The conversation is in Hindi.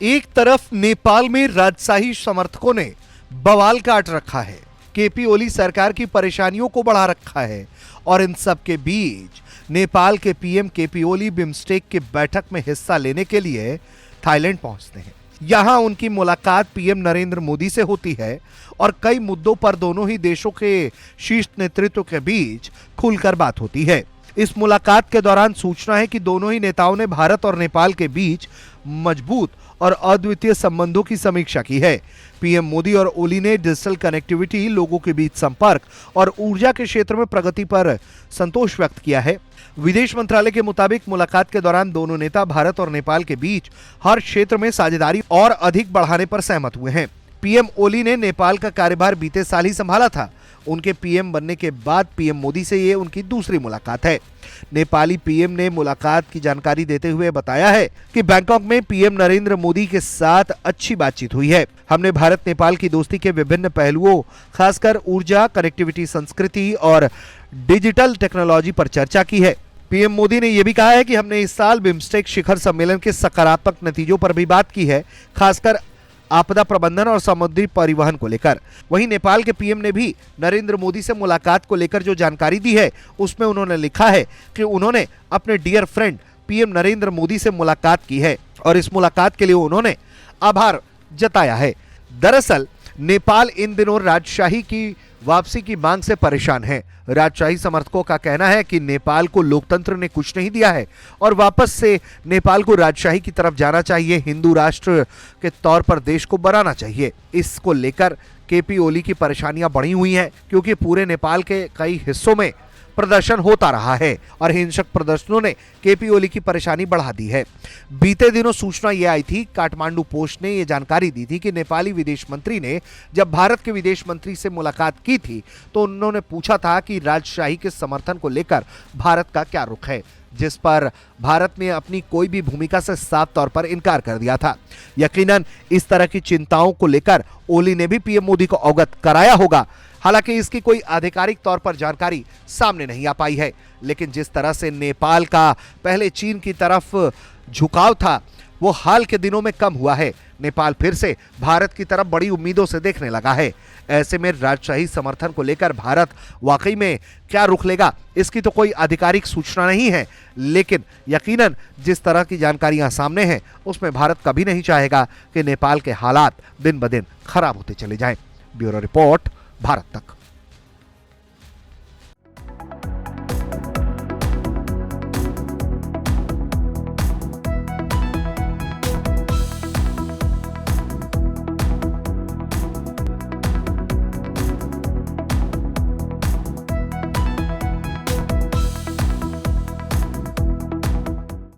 एक तरफ नेपाल में राजशाही समर्थकों ने बवाल काट रखा है, केपी ओली सरकार की परेशानियों को बढ़ा रखा है और इन सब के बीच नेपाल के पीएम केपी ओली बिम्स्टेक की बैठक में हिस्सा लेने के लिए थाईलैंड पहुंचते हैं। यहां उनकी मुलाकात पीएम नरेंद्र मोदी से होती है और कई मुद्दों पर दोनों ही देशों के शीर्ष नेतृत्व के बीच खुलकर बात होती है। इस मुलाकात के दौरान सूचना है कि दोनों ही नेताओं ने भारत और नेपाल के बीच मजबूत और अद्वितीय संबंधों की समीक्षा की है। पीएम मोदी और ओली ने डिजिटल कनेक्टिविटी, लोगों के बीच संपर्क और ऊर्जा के क्षेत्र में प्रगति पर संतोष व्यक्त किया है। विदेश मंत्रालय के मुताबिक मुलाकात के दौरान दोनों नेता भारत और नेपाल के बीच हर क्षेत्र में साझेदारी और अधिक बढ़ाने पर सहमत हुए हैं। पीएम ओली ने नेपाल का कार्यभार बीते साल ही संभाला था। उनके पीएम बनने के बाद पीएम मोदी से ये उनकी दूसरी मुलाकात है। नेपाली पीएम ने मुलाकात की जानकारी देते हुए बताया है कि बैंकॉक में पीएम नरेंद्र मोदी के साथ अच्छी बातचीत हुई है। हमने भारत नेपाल की दोस्ती के विभिन्न पहलुओं, खासकर ऊर्जा, कनेक्टिविटी, संस्कृति और डिजिटल टेक्नोलॉजी पर चर्चा की है। पीएम मोदी ने यह भी कहा है कि हमने इस साल बिम्स्टेक शिखर सम्मेलन के सकारात्मक नतीजों पर भी बात की है, खासकर आपदा प्रबंधन और समुद्री परिवहन को लेकर। वहीं नेपाल के पीएम ने भी नरेंद्र मोदी से मुलाकात को लेकर जो जानकारी दी है, उसमें उन्होंने लिखा है कि उन्होंने अपने dear friend PM Narendra Modi से मुलाकात की है और इस मुलाकात के लिए उन्होंने आभार जताया है। दरअसल नेपाल इन दिनों राजशाही की वापसी की मांग से परेशान है। राजशाही समर्थकों का कहना है कि नेपाल को लोकतंत्र ने कुछ नहीं दिया है और वापस से नेपाल को राजशाही की तरफ जाना चाहिए, हिंदू राष्ट्र के तौर पर देश को बनाना चाहिए। इसको लेकर केपी ओली की परेशानियां बढ़ी हुई हैं, क्योंकि पूरे नेपाल के कई हिस्सों में प्रदर्शन होता रहा है और हिंसक प्रदर्शनों ने केपी ओली की परेशानी बढ़ा दी है। बीते दिनों सूचना यह आई थी, काठमांडू पोस्ट ने यह जानकारी दी थी कि नेपाली विदेश मंत्री ने जब भारत के विदेश मंत्री से मुलाकात की थी तो उन्होंने पूछा था कि राजशाही के समर्थन को लेकर भारत का क्या रुख है, जिस पर भारत ने अपनी कोई भी भूमिका से साफ तौर पर इनकार कर दिया था। यकीनन इस तरह की चिंताओं को लेकर ओली ने भी पीएम मोदी को अवगत कराया होगा। हालांकि इसकी कोई आधिकारिक तौर पर जानकारी सामने नहीं आ पाई है, लेकिन जिस तरह से नेपाल का पहले चीन की तरफ झुकाव था, वो हाल के दिनों में कम हुआ है। नेपाल फिर से भारत की तरफ बड़ी उम्मीदों से देखने लगा है। ऐसे में राजशाही समर्थन को लेकर भारत वाकई में क्या रुख लेगा, इसकी तो कोई आधिकारिक सूचना नहीं है, लेकिन यकीनन जिस तरह की जानकारियां सामने हैं, उसमें भारत कभी नहीं चाहेगा कि नेपाल के हालात दिन ब दिन खराब होते चले जाएं। ब्यूरो रिपोर्ट, भारत तक।